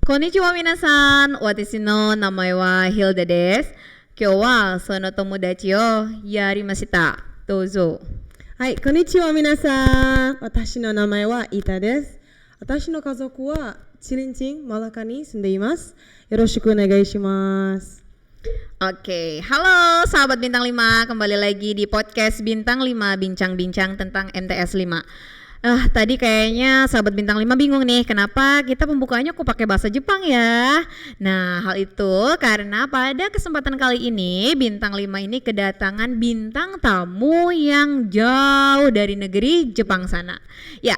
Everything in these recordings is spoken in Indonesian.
Konnichiwa minasan, watashi no namae wa Hilda desu. Kyou wa sono tomodachi o yarimashita. Douzo. はい、こんにちは皆さん。私の名前はイタです。私の家族はチリンチン、マラカに住んでいます。よろしくお願いします。Oke, halo sahabat Bintang 5, kembali lagi di podcast Bintang 5, bincang-bincang tentang MTS 5. Tadi kayaknya sahabat Bintang 5 bingung nih, kenapa kita pembukaannya kok pakai bahasa Jepang ya? Nah, hal itu karena pada kesempatan kali ini Bintang 5 ini kedatangan bintang tamu yang jauh dari negeri Jepang sana. Ya,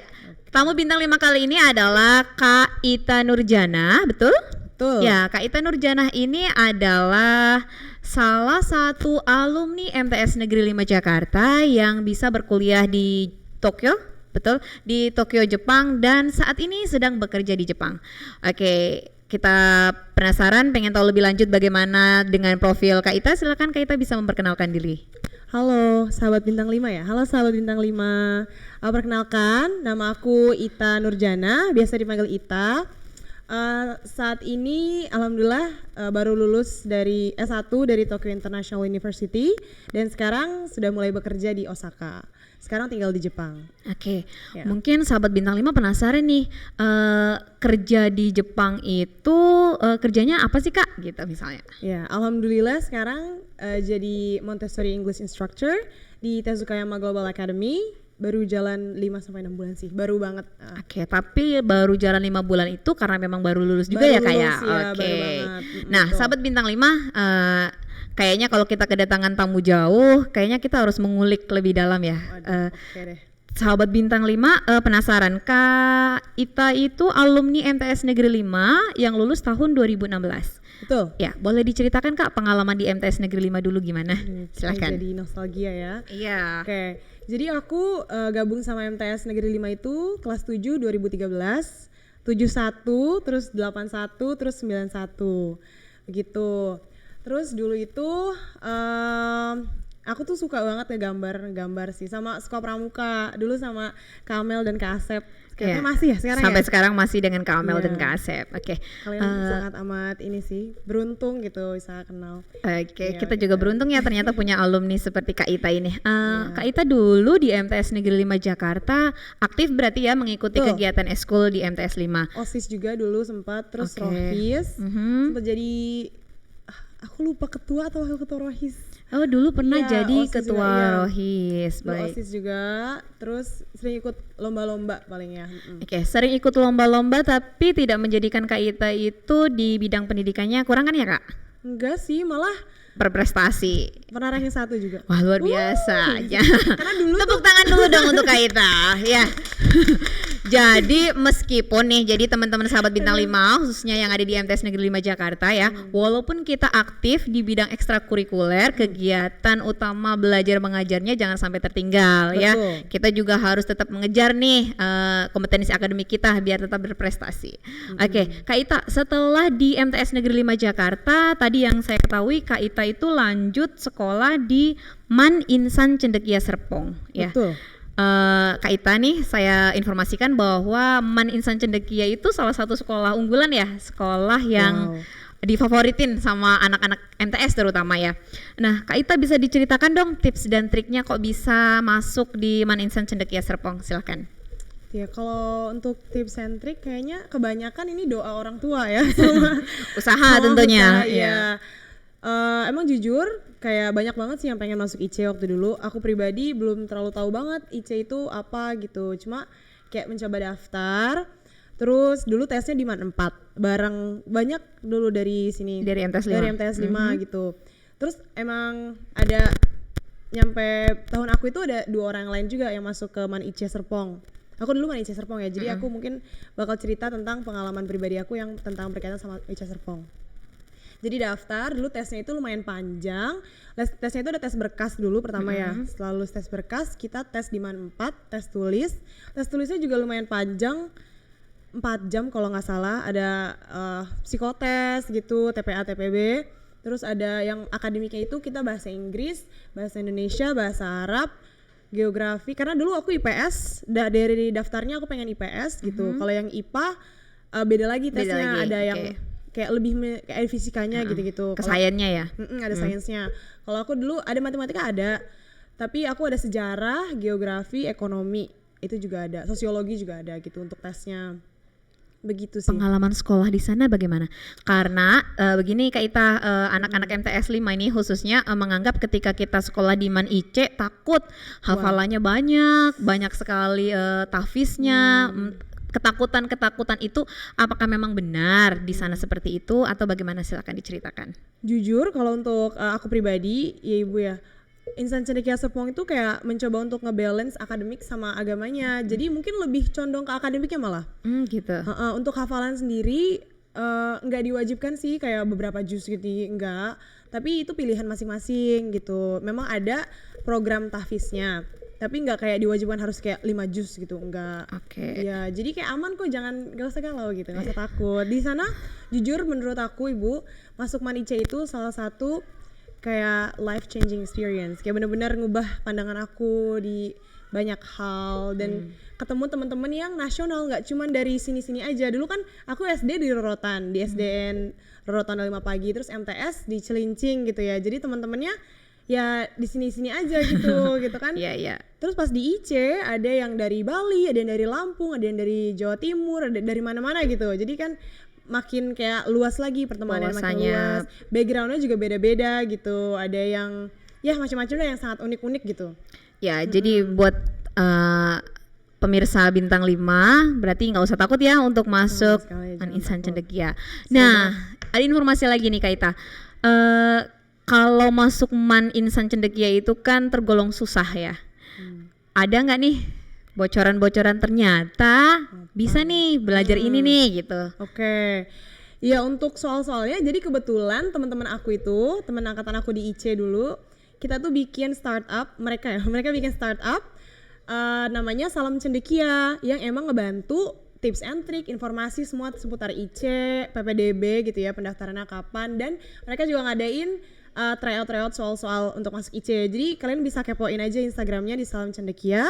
tamu Bintang 5 kali ini adalah Kak Ita Nurjanah, betul? Betul. Ya, Kak Ita Nurjanah ini adalah salah satu alumni MTS Negeri 5 Jakarta yang bisa berkuliah di Tokyo. Betul, di Tokyo, Jepang, dan saat ini sedang bekerja di Jepang. Oke, kita penasaran, pengen tahu lebih lanjut bagaimana dengan profil Kak Ita. Silakan Kak Ita bisa memperkenalkan diri. Halo sahabat Bintang 5 ya. Halo sahabat Bintang 5. Perkenalkan, nama aku Ita Nurjanah, biasa dipanggil Ita. Saat ini alhamdulillah baru lulus dari S1 dari Tokyo International University dan sekarang sudah mulai bekerja di Osaka. Sekarang tinggal di Jepang. Oke, ya. Mungkin sahabat Bintang 5 penasaran nih, kerja di Jepang itu kerjanya apa sih Kak? Gitu misalnya. Ya, alhamdulillah sekarang jadi Montessori English Instructor di Tezukayama Global Academy. Baru jalan 5-6 bulan sih, baru banget. Oke, tapi baru jalan 5 bulan itu karena memang baru lulus juga ya Kak ya? Oke. Nah, betul. Sahabat Bintang 5, kayaknya kalau kita kedatangan tamu jauh, kayaknya kita harus mengulik lebih dalam ya. Oke deh. Sahabat Bintang 5 penasaran, Kak Ita itu alumni MTS Negeri 5 yang lulus tahun 2016. Betul. Ya, boleh diceritakan Kak pengalaman di MTS Negeri 5 dulu gimana? Silakan. Jadi nostalgia ya. Iya. Oke. Jadi aku gabung sama MTS Negeri 5 itu kelas 7 2013, 71, terus 81, terus 91. Begitu. Terus dulu itu aku tuh suka banget gambar sih, sama suka pramuka dulu sama Kak Amel dan Kak Asep. Kayaknya masih ya sekarang. Sampai ya? Sekarang masih dengan Kak Amel dan Kak Asep. Oke. Kalian sangat amat ini sih beruntung gitu bisa kenal. Oke, kita juga beruntung ya ternyata punya alumni seperti Kak Ita ini. Kak Ita dulu di MTS Negeri 5 Jakarta aktif berarti ya mengikuti kegiatan eskul di MTS 5. OSIS juga dulu sempat, terus Rohis, sempat jadi aku lupa ketua atau wakil ketua Rohis. Oh dulu pernah jadi OSIS ketua juga, Rohis. Baik. OSIS juga, terus sering ikut lomba-lomba paling ya. Oke, sering ikut lomba-lomba tapi tidak menjadikan Kak Ita itu di bidang pendidikannya kurang kan ya Kak? Enggak sih, malah berprestasi. Pernah ranking 1 juga. Wah luar biasa. Karena dulu tepuk tangan dulu dong untuk Kak Ita ya. Jadi meskipun nih, jadi teman-teman sahabat Bintang 5 khususnya yang ada di MTS Negeri 5 Jakarta ya, walaupun kita aktif di bidang ekstrakurikuler, kegiatan utama belajar mengajarnya jangan sampai tertinggal. Betul. Ya. Kita juga harus tetap mengejar nih kompetensi akademik kita biar tetap berprestasi. Oke, Kak Ita, setelah di MTS Negeri 5 Jakarta, tadi yang saya ketahui Kak Ita itu lanjut sekolah di Man Insan Cendekia Serpong. Ya. Betul. Kak Ita nih saya informasikan bahwa Man Insan Cendekia itu salah satu sekolah unggulan ya, sekolah yang difavoritin sama anak-anak MTS terutama ya. Nah Kak Ita bisa diceritakan dong tips dan triknya kok bisa masuk di Man Insan Cendekia Serpong, silakan. Ya kalau untuk tips and trik kayaknya kebanyakan ini doa orang tua ya sama usaha tentunya. Ya. Emang jujur kayak banyak banget sih yang pengen masuk IC waktu dulu. Aku pribadi belum terlalu tahu banget IC itu apa gitu. Cuma kayak mencoba daftar. Terus dulu tesnya di MAN 4. Bareng banyak dulu dari sini. Dari MTS 5. Dari MTS 5 gitu. Terus emang ada nyampe tahun aku itu ada 2 orang lain juga yang masuk ke MAN IC Serpong. Aku dulu MAN IC Serpong ya. Jadi aku mungkin bakal cerita tentang pengalaman pribadi aku yang tentang berkaitan sama IC Serpong. Jadi daftar, dulu tesnya itu lumayan panjang. Tesnya itu ada tes berkas dulu pertama ya. Setelah lulus tes berkas, kita tes di MAN 4, tes tulis. Tes tulisnya juga lumayan panjang, 4 jam kalau nggak salah. Ada psikotes gitu, TPA, TPB. Terus ada yang akademiknya itu kita bahasa Inggris, bahasa Indonesia, bahasa Arab, geografi. Karena dulu aku IPS, dari daftarnya aku pengen IPS gitu. Kalau yang IPA beda lagi Beda tesnya, lagi, ada yang oke. kayak lebih kayak fisikanya gitu-gitu. Ke sainsnya ya. Ada sainsnya. Kalau aku dulu ada matematika ada, tapi aku ada sejarah, geografi, ekonomi itu juga ada, sosiologi juga ada gitu untuk tesnya. Begitu sih. Pengalaman sekolah di sana bagaimana? Karena begini Kak Ita, anak-anak MTS 5 ini khususnya menganggap ketika kita sekolah di MAN IC takut, hafalannya banyak sekali tahfiznya, ketakutan itu apakah memang benar di sana seperti itu atau bagaimana, silakan diceritakan. Jujur kalau untuk aku pribadi ya Ibu ya, Insan Cendekia Serpong itu kayak mencoba untuk ngebalance akademik sama agamanya. Jadi mungkin lebih condong ke akademiknya malah. Gitu. Untuk hafalan sendiri nggak diwajibkan sih kayak beberapa juz gitu, enggak. Tapi itu pilihan masing-masing gitu. Memang ada program tahfiznya, tapi nggak kayak diwajibkan harus kayak 5 juz gitu, enggak. Oke. Ya, jadi kayak aman kok, gak usah galau gitu, gak usah takut. Di sana jujur menurut aku Ibu, masuk MAN IC itu salah satu kayak life changing experience, kayak bener-bener ngubah pandangan aku di banyak hal dan ketemu teman-teman yang nasional, nggak cuman dari sini-sini aja. Dulu kan aku SD di Rorotan, di SDN Rorotan 5 pagi, terus MTS di Cilincing gitu ya. Jadi teman-temannya ya di sini-sini aja gitu gitu kan. Iya. Terus pas di IC ada yang dari Bali, ada yang dari Lampung, ada yang dari Jawa Timur, ada dari mana-mana gitu. Jadi kan makin kayak luas lagi pertemanan, makin luas. Backgroundnya juga beda-beda gitu. Ada yang ya macam-macam lah yang sangat unik-unik gitu. Ya, jadi buat pemirsa Bintang 5 berarti nggak usah takut ya untuk masuk MAN Insan Cendekia. Nah, ada informasi lagi nih Kak Ita. Kalau masuk MAN Insan Cendekia itu kan tergolong susah ya. Ada nggak nih bocoran-bocoran ternyata bisa nih belajar ini nih gitu? Oke. Ya untuk soal-soalnya, jadi kebetulan teman-teman aku itu, teman angkatan aku di IC dulu, kita tuh bikin startup, mereka bikin startup namanya Salam Cendekia, yang emang ngebantu tips and trick, informasi semua seputar IC, PPDB gitu ya, pendaftarannya kapan, dan mereka juga ngadain tryout soal-soal untuk masuk IC. Jadi kalian bisa kepoin aja Instagramnya di Salam Cendekia.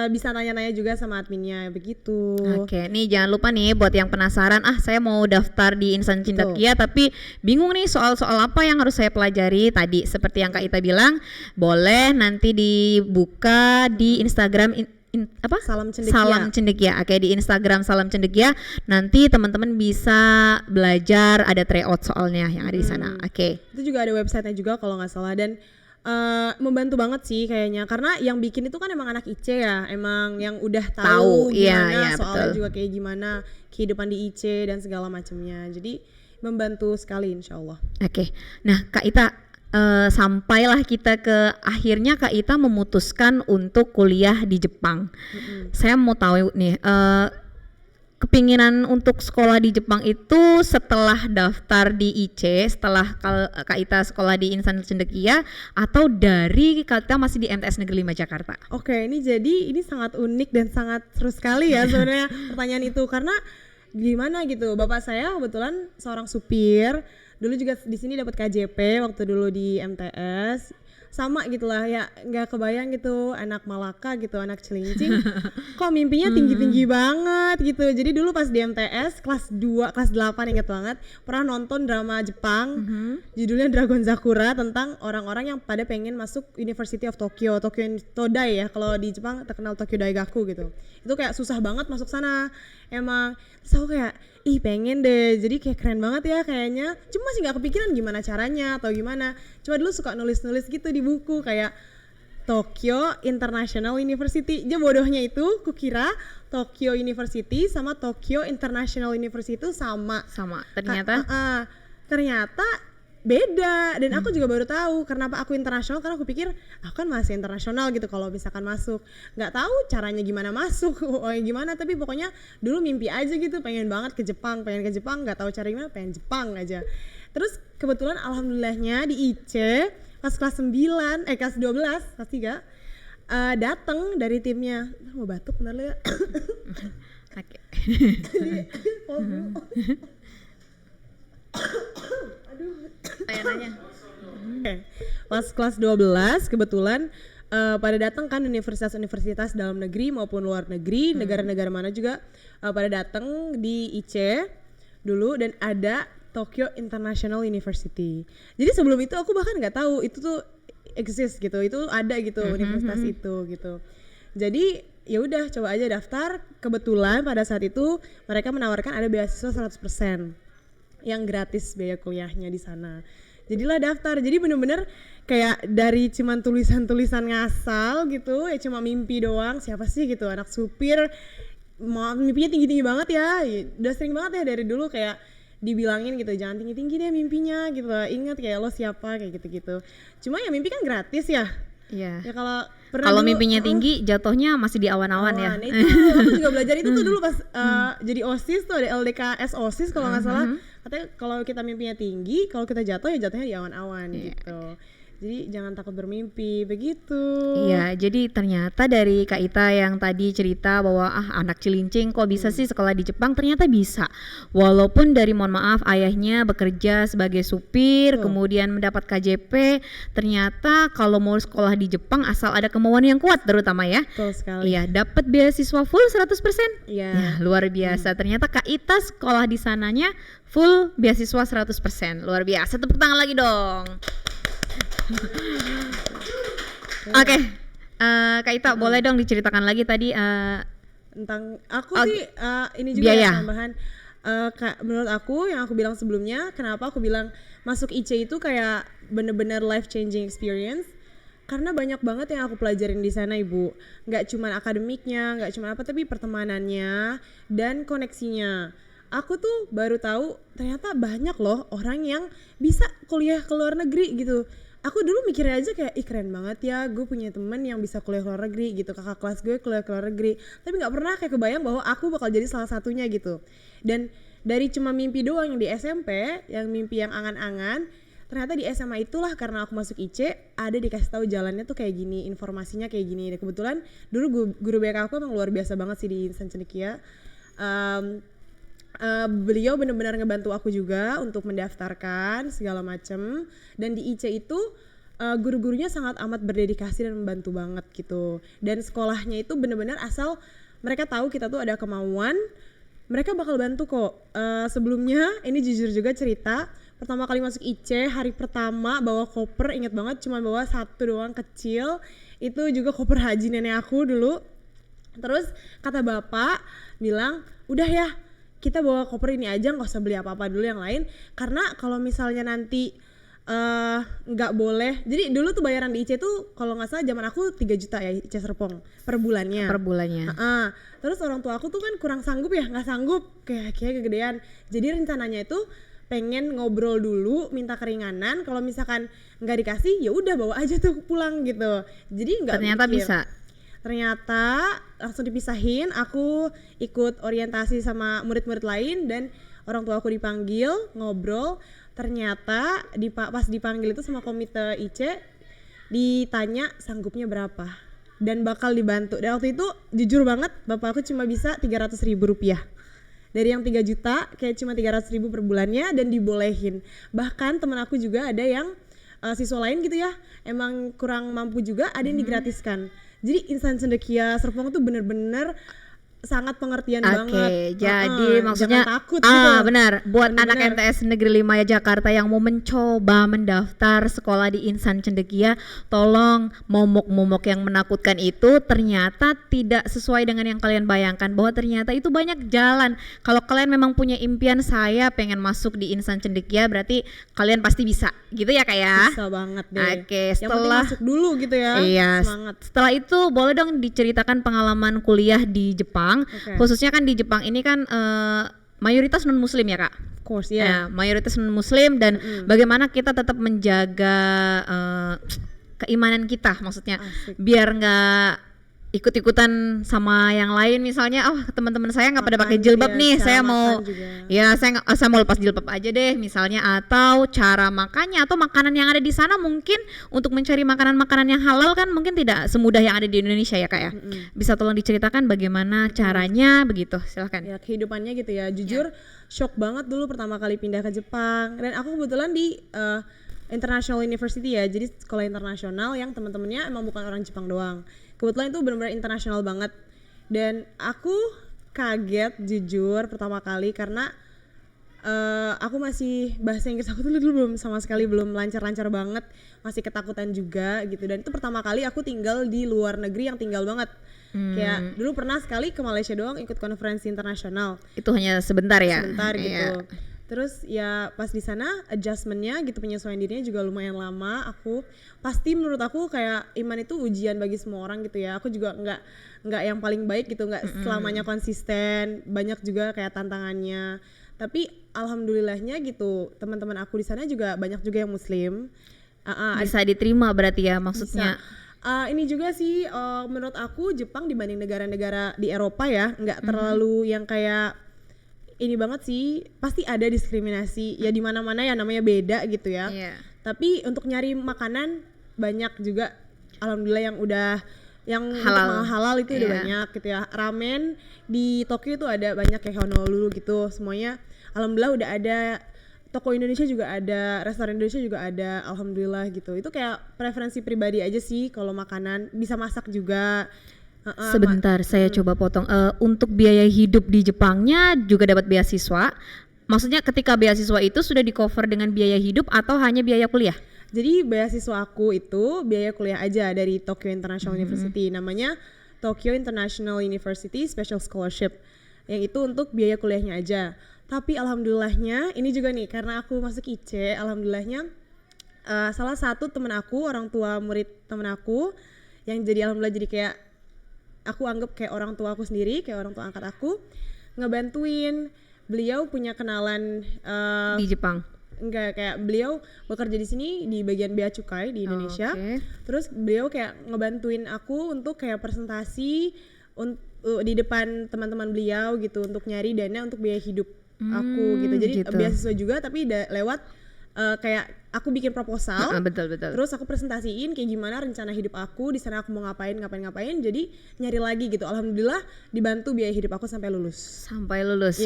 Bisa tanya-tanya juga sama adminnya begitu. Oke, nih jangan lupa nih buat yang penasaran, saya mau daftar di Insan Cendekia tapi bingung nih soal-soal apa yang harus saya pelajari. Tadi seperti yang Kak Ita bilang, boleh nanti dibuka di Instagram Salam Cendekia. Salam Cendekia. Oke, di Instagram Salam Cendekia nanti teman-teman bisa belajar, ada tryout soalnya yang ada di sana. Oke. Itu juga ada websitenya juga kalau nggak salah, dan membantu banget sih kayaknya, karena yang bikin itu kan emang anak IC ya, emang yang udah tahu gimana soalnya betul. Juga kayak gimana kehidupan di IC dan segala macamnya, jadi membantu sekali insyaallah. Oke. Nah Kak Ita, sampailah kita ke akhirnya Kak Ita memutuskan untuk kuliah di Jepang. Saya mau tahu nih, kepinginan untuk sekolah di Jepang itu setelah daftar di IC, setelah Kak Ita sekolah di Insan Cendekia, atau dari Kak Ita masih di MTS Negeri 5 Jakarta? Oke, ini sangat unik dan sangat seru sekali ya sebenarnya pertanyaan itu, karena gimana gitu, bapak saya kebetulan seorang supir, dulu juga di sini dapat KJP waktu dulu di MTS. Sama gitulah ya, nggak kebayang gitu anak Malaka gitu, anak Cilincing kok mimpinya tinggi-tinggi banget gitu. Jadi dulu pas di MTS kelas 2, kelas 8 inget banget pernah nonton drama Jepang judulnya Dragon Sakura, tentang orang-orang yang pada pengen masuk University of Tokyo Todai ya, kalau di Jepang terkenal Tokyo Daigaku gitu. Itu kayak susah banget masuk sana emang. Terus aku kayak pengen deh, jadi kayak keren banget ya kayaknya, cuma masih nggak kepikiran gimana caranya atau gimana. Cuma dulu suka nulis-nulis gitu di buku kayak Tokyo International University. Dia bodohnya itu kukira Tokyo University sama Tokyo International University itu sama. Ternyata beda, dan aku juga baru tahu kenapa aku internasional, karena aku pikir aku kan masih internasional gitu kalau misalkan masuk, nggak tahu caranya gimana masuk gimana, tapi pokoknya dulu mimpi aja gitu, pengen banget ke Jepang, nggak tahu cara gimana, pengen Jepang aja. Terus kebetulan alhamdulillahnya di IC pas kelas 9 kelas 12 kelas 3 datang dari timnya. Mau batuk bener lo ya. Oke. Pas kelas 12 kebetulan pada datang kan universitas-universitas dalam negeri maupun luar negeri, negara-negara mana juga pada datang di IC dulu, dan ada Tokyo International University. Jadi sebelum itu aku bahkan nggak tahu itu tuh exist gitu, itu ada gitu universitas itu gitu. Jadi ya udah coba aja daftar. Kebetulan pada saat itu mereka menawarkan ada beasiswa 100% yang gratis biaya kuliahnya di sana. Jadilah daftar. Jadi bener-bener kayak dari cuman tulisan-tulisan ngasal gitu, ya cuma mimpi doang. Siapa sih gitu anak supir mimpinya tinggi-tinggi banget ya. Udah sering banget ya dari dulu kayak dibilangin gitu, jangan tinggi-tinggi deh mimpinya gitu. Ingat kayak lo siapa kayak gitu-gitu. Cuma ya mimpi kan gratis ya. Iya. Ya kalau mimpinya tinggi jatuhnya masih di awan-awan ya. Itu aku juga belajar itu tuh dulu pas jadi OSIS tuh, ada LDKS OSIS kalau nggak salah. Katanya kalau kita mimpinya tinggi, kalau kita jatuh ya jatuhnya di awan-awan gitu. Jadi jangan takut bermimpi, begitu. Iya, jadi ternyata dari Kak Ita yang tadi cerita bahwa anak cilincing kok bisa sih sekolah di Jepang, ternyata bisa. Walaupun dari mohon maaf ayahnya bekerja sebagai supir, kemudian mendapat KJP, ternyata kalau mau sekolah di Jepang asal ada kemauan yang kuat terutama ya. Betul sekali. Iya, dapat beasiswa full 100%. Iya. Ya, luar biasa. Ternyata Kak Ita sekolah di sananya full beasiswa 100%. Luar biasa. Tepuk tangan lagi dong. Oke, Kak Ita boleh dong diceritakan lagi tadi tentang aku sih ini juga biaya. ya tambahan. Menurut aku yang aku bilang sebelumnya, kenapa aku bilang masuk IC itu kayak bener-bener life changing experience, karena banyak banget yang aku pelajarin di sana Ibu. Nggak cuma akademiknya, nggak cuma apa, tapi pertemanannya dan koneksinya. Aku tuh baru tahu ternyata banyak loh orang yang bisa kuliah ke luar negeri gitu. Aku dulu mikirnya aja kayak, ih keren banget ya, gue punya temen yang bisa kuliah ke luar negeri gitu, kakak kelas gue kuliah ke luar negeri. Tapi gak pernah kayak kebayang bahwa aku bakal jadi salah satunya gitu. Dan dari cuma mimpi doang yang di SMP, yang mimpi yang angan-angan, ternyata di SMA itulah karena aku masuk IC, ada dikasih tahu jalannya tuh kayak gini, informasinya kayak gini. Dan kebetulan dulu guru BK aku emang luar biasa banget sih di Insan Cendekia. Beliau benar-benar ngebantu aku juga untuk mendaftarkan segala macem, dan di IC itu guru-gurunya sangat amat berdedikasi dan membantu banget gitu. Dan sekolahnya itu benar-benar asal mereka tahu kita tuh ada kemauan, mereka bakal bantu kok. Sebelumnya ini jujur juga cerita, pertama kali masuk IC hari pertama bawa koper, inget banget cuma bawa satu doang kecil, itu juga koper haji nenek aku dulu. Terus kata bapak bilang, udah ya kita bawa koper ini aja, nggak usah beli apa-apa dulu yang lain, karena kalau misalnya nanti nggak boleh. Jadi dulu tuh bayaran di IC tuh kalau nggak salah zaman aku 3 juta ya IC Serpong per bulannya. Terus orang tua aku tuh kan kurang sanggup ya, nggak sanggup, kayak kegedean. Jadi rencananya itu pengen ngobrol dulu, minta keringanan, kalau misalkan nggak dikasih ya udah bawa aja tuh pulang gitu. Jadi nggak ternyata mikir. bisa. Ternyata langsung dipisahin, aku ikut orientasi sama murid-murid lain dan orang tua aku dipanggil ngobrol. Ternyata pas dipanggil itu sama komite IC ditanya sanggupnya berapa dan bakal dibantu. Dan waktu itu jujur banget bapak aku cuma bisa 300.000 rupiah. Dari yang 3 juta kayak cuma 300.000 per bulannya dan dibolehin. Bahkan temen aku juga ada yang siswa lain gitu ya, emang kurang mampu juga, ada yang digratiskan. Jadi Insan Cendekia Serpong tuh bener-bener sangat pengertian banget. Jadi maksudnya jangan takut gitu. Benar, buat Bener-bener. anak MTS Negeri 5 Jakarta yang mau mencoba mendaftar sekolah di Insan Cendekia, tolong momok-momok yang menakutkan itu ternyata tidak sesuai dengan yang kalian bayangkan, bahwa ternyata itu banyak jalan. Kalau kalian memang punya impian, saya pengen masuk di Insan Cendekia, berarti kalian pasti bisa, gitu ya Kak ya? Bisa banget deh. Oke, Yang penting masuk dulu gitu ya. Iya, Semangat. setelah itu boleh dong diceritakan pengalaman kuliah di Jepang. Oke. Khususnya kan di Jepang ini kan mayoritas non muslim ya Kak. Of course ya. Mayoritas non muslim, dan bagaimana kita tetap menjaga keimanan kita, maksudnya Asik. biar nggak ikut-ikutan sama yang lain. Misalnya teman-teman saya nggak pada pakai Makan jilbab juga, nih, cara saya mau makan juga. ya saya mau lepas jilbab aja deh misalnya, atau cara makannya atau makanan yang ada di sana, mungkin untuk mencari makanan-makanan yang halal kan mungkin tidak semudah yang ada di Indonesia ya Kak ya. Bisa tolong diceritakan bagaimana caranya begitu, silahkan. Ya kehidupannya gitu ya. Jujur shock banget dulu pertama kali pindah ke Jepang. Dan aku kebetulan di international university ya, jadi sekolah internasional yang teman-temannya emang bukan orang Jepang doang. Kebetulan itu benar-benar internasional banget. Dan aku kaget jujur pertama kali karena aku masih bahasa Inggris aku tuh dulu belum sama sekali belum lancar-lancar banget, masih ketakutan juga gitu. Dan itu pertama kali aku tinggal di luar negeri yang tinggal banget. Kayak dulu pernah sekali ke Malaysia doang ikut konferensi internasional. Itu hanya sebentar ya? Sebentar gitu. Iya. Terus ya pas di sana adjustmentnya gitu, penyesuaian dirinya juga lumayan lama. Aku pasti menurut aku kayak iman itu ujian bagi semua orang gitu ya. Aku juga nggak yang paling baik gitu, nggak selamanya konsisten, banyak juga kayak tantangannya. Tapi alhamdulillahnya gitu teman-teman aku di sana juga banyak juga yang muslim. Bisa diterima berarti ya maksudnya. Ini juga sih menurut aku Jepang dibanding negara-negara di Eropa ya nggak terlalu yang kayak ini banget sih, pasti ada diskriminasi ya di mana-mana ya, namanya beda gitu ya. Tapi untuk nyari makanan banyak juga alhamdulillah yang halal itu udah banyak gitu ya. Ramen di Tokyo itu ada banyak kayak Honolulu gitu, semuanya alhamdulillah udah ada. Toko Indonesia juga ada, restoran Indonesia juga ada, alhamdulillah gitu. Itu kayak preferensi pribadi aja sih kalau makanan, bisa masak juga. Sebentar, saya coba potong. Untuk biaya hidup di Jepangnya juga dapat beasiswa. Maksudnya ketika beasiswa itu sudah di cover dengan biaya hidup atau hanya biaya kuliah? Jadi beasiswa aku itu biaya kuliah aja dari Tokyo International University, namanya Tokyo International University Special Scholarship. Yang itu untuk biaya kuliahnya aja. Tapi alhamdulillahnya ini juga nih, karena aku masuk IC, alhamdulillahnya salah satu temen aku, orang tua murid temen aku yang jadi alhamdulillah jadi kayak aku anggap kayak orang tua aku sendiri, kayak orang tua angkat aku, ngebantuin. Beliau punya kenalan Di Jepang? Enggak, kayak beliau bekerja di sini di bagian bea cukai di Indonesia. Terus beliau kayak ngebantuin aku untuk kayak presentasi di depan teman-teman beliau gitu, untuk nyari dana untuk biaya hidup aku gitu. Jadi beasiswa juga tapi lewat kayak aku bikin proposal, betul. terus aku presentasiin kayak gimana rencana hidup aku di sana, aku mau ngapain, jadi nyari lagi gitu. Alhamdulillah dibantu biaya hidup aku sampai lulus.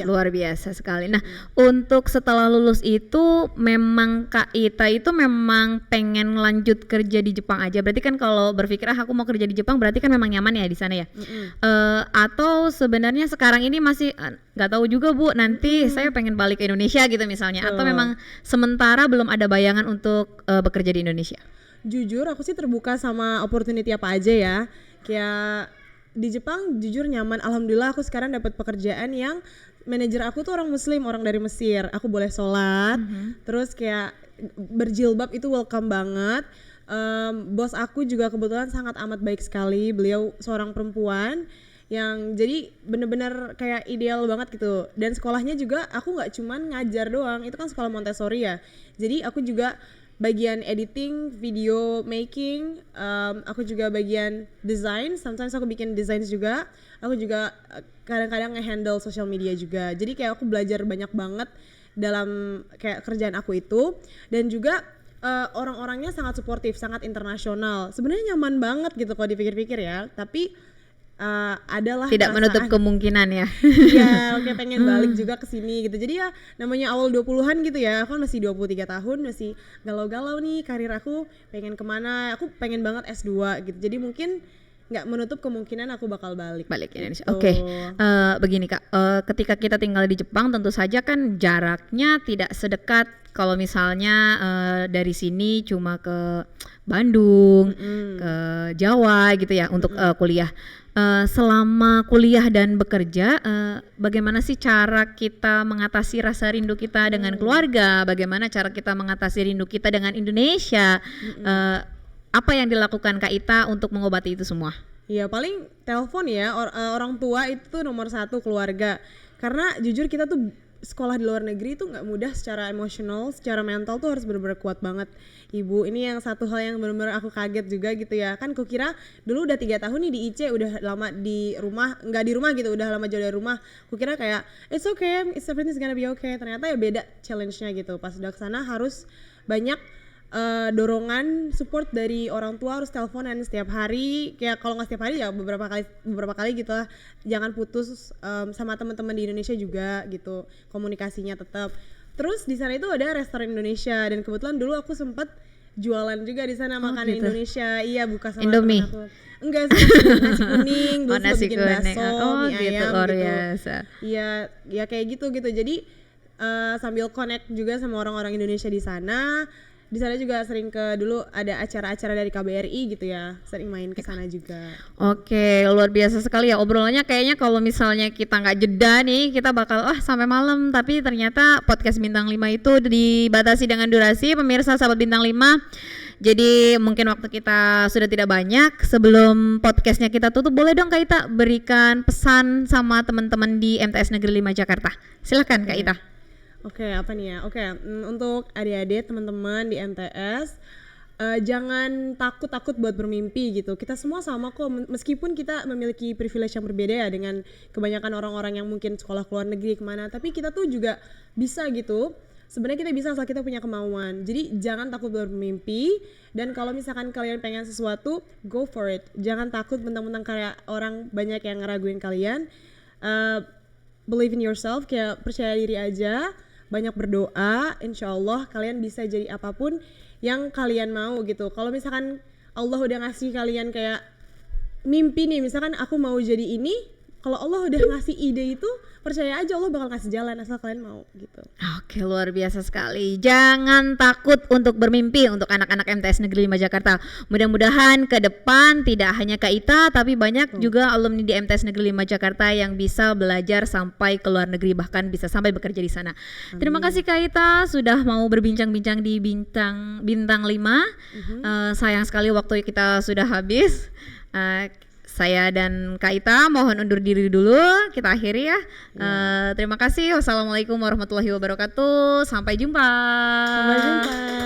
Luar biasa sekali. Nah, untuk setelah lulus itu memang Kak Ita itu memang pengen lanjut kerja di Jepang aja. Berarti kan kalau berpikir aku mau kerja di Jepang berarti kan memang nyaman ya di sana ya. Atau sebenarnya sekarang ini masih nggak tahu juga Bu, nanti saya pengen balik ke Indonesia gitu misalnya. Atau memang sementara belum ada bayangan untuk bekerja di Indonesia? Jujur aku sih terbuka sama opportunity apa aja ya. Kayak di Jepang jujur nyaman, alhamdulillah aku sekarang dapat pekerjaan yang manajer aku tuh orang muslim, orang dari Mesir. Aku boleh sholat, terus kayak berjilbab itu welcome banget. Bos aku juga kebetulan sangat amat baik sekali, beliau seorang perempuan yang jadi bener-bener kayak ideal banget gitu. Dan sekolahnya juga aku nggak cuman ngajar doang, itu kan sekolah Montessori ya, jadi aku juga bagian editing, video making, aku juga bagian design, sometimes aku bikin desain juga, aku juga kadang-kadang nge-handle social media juga. Jadi kayak aku belajar banyak banget dalam kayak kerjaan aku itu. Dan juga orang-orangnya sangat suportif, sangat internasional, sebenarnya nyaman banget gitu kalau dipikir-pikir ya. Tapi adalah tidak menutup kemungkinan ya. Ya, oke, pengen balik juga ke sini gitu. Jadi ya namanya awal 20-an gitu ya. Aku masih 23 tahun, masih galau-galau nih karir aku, pengen kemana. Aku pengen banget S2 gitu. Jadi mungkin nggak menutup kemungkinan aku bakal balik Indonesia. gitu. Oke. Begini Kak, ketika kita tinggal di Jepang tentu saja kan jaraknya tidak sedekat kalau misalnya dari sini cuma ke Bandung, ke Jawa gitu ya untuk kuliah. Selama kuliah dan bekerja, bagaimana sih cara kita mengatasi rasa rindu kita dengan keluarga? Bagaimana cara kita mengatasi rindu kita dengan Indonesia? Apa yang dilakukan Kak Ita untuk mengobati itu semua? Ya paling telepon ya, orang tua itu tuh nomor satu, keluarga. Karena jujur kita tuh sekolah di luar negeri tuh nggak mudah secara emosional, secara mental tuh harus benar-benar kuat banget. Ibu, ini yang satu hal yang benar-benar aku kaget juga gitu ya. Kan kukira dulu udah 3 tahun nih di IC, udah lama di rumah, nggak di rumah gitu, udah lama jauh dari rumah. Kukira kayak it's okay, everything's gonna be okay. Ternyata ya beda challenge-nya gitu. Pas udah kesana harus banyak dorongan support dari orang tua, harus teleponan setiap hari, kayak kalau nggak setiap hari ya beberapa kali gitu lah. Jangan putus, sama teman-teman di Indonesia juga gitu, komunikasinya tetap. Terus di sana itu ada restoran Indonesia dan kebetulan dulu aku sempat jualan juga di sana makanan gitu. Indonesia. Iya, buka sama Indomie? teman aku. Enggak sih, nasi kuning, dulu sempat Nasi bikin kuning. bakso, mie gitu, ayam luar gitu. biasa. Iya, ya kayak gitu. Jadi sambil connect juga sama orang-orang Indonesia di sana. Di sana juga sering dulu ada acara-acara dari KBRI gitu ya, sering main ke sana juga. Oke, luar biasa sekali ya obrolannya. Kayaknya kalau misalnya kita nggak jeda nih, kita bakal sampai malam. Tapi ternyata podcast Bintang 5 itu dibatasi dengan durasi, pemirsa sahabat Bintang 5. Jadi mungkin waktu kita sudah tidak banyak. Sebelum podcastnya kita tutup, boleh dong Kak Ita berikan pesan sama teman-teman di MTS Negeri 5 Jakarta. Silakan Kak Ita. Oke, apa nih ya? Oke, untuk adik-adik teman-teman di MTS, jangan takut-takut buat bermimpi gitu. Kita semua sama kok, meskipun kita memiliki privilege yang berbeda ya dengan kebanyakan orang-orang yang mungkin sekolah ke luar negeri kemana, tapi kita tuh juga bisa gitu. Sebenarnya kita bisa asal kita punya kemauan. Jadi jangan takut bermimpi, dan kalau misalkan kalian pengen sesuatu, go for it. Jangan takut mentang-mentang kayak orang banyak yang ngeraguin kalian. Believe in yourself, kayak percaya diri aja. Banyak berdoa, insya Allah kalian bisa jadi apapun yang kalian mau gitu. Kalau misalkan Allah udah ngasih kalian kayak mimpi nih, misalkan aku mau jadi ini, kalau Allah udah ngasih ide itu, percaya aja Allah bakal ngasih jalan asal kalian mau gitu. Oke, luar biasa sekali. Jangan takut untuk bermimpi untuk anak-anak MTS Negeri 5 Jakarta. Mudah-mudahan ke depan tidak hanya Kak Ita, tapi banyak juga alumni di MTS Negeri 5 Jakarta yang bisa belajar sampai ke luar negeri, bahkan bisa sampai bekerja di sana. Terima kasih Kak Ita sudah mau berbincang-bincang di Bintang 5. Sayang sekali waktu kita sudah habis. Saya dan Kak Ita mohon undur diri dulu, kita akhiri ya. Terima kasih. Wassalamualaikum warahmatullahi wabarakatuh. Sampai jumpa. Sampai jumpa.